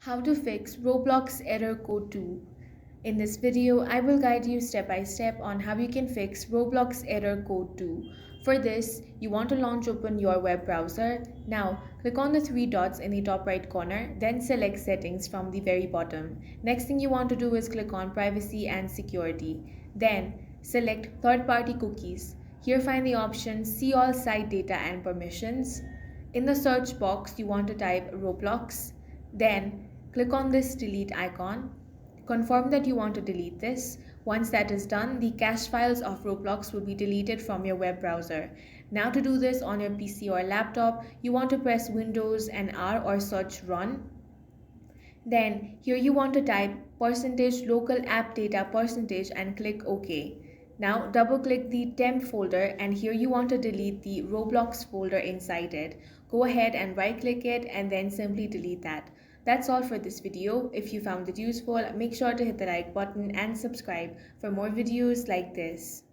How to fix Roblox Error Code 2. In this video, I will guide you step by step on how you can fix Roblox Error Code 2. For this, you want to launch open your web browser. Now, click on the three dots in the top right corner, then select Settings from the very bottom. Next thing you want to do is click on Privacy and Security. Then, select Third-party cookies. Here find the option See All Site Data and Permissions. In the search box, you want to type Roblox. Then, click on this delete icon. Confirm that you want to delete this. Once that is done, the cache files of Roblox will be deleted from your web browser. Now to do this on your PC or laptop, you want to press Windows and R or search Run. Then here you want to type %local app data % and click OK. Now double click the temp folder and here you want to delete the Roblox folder inside it. Go ahead and right click it and then simply delete that. That's all for this video. If you found it useful, make sure to hit the like button and subscribe for more videos like this.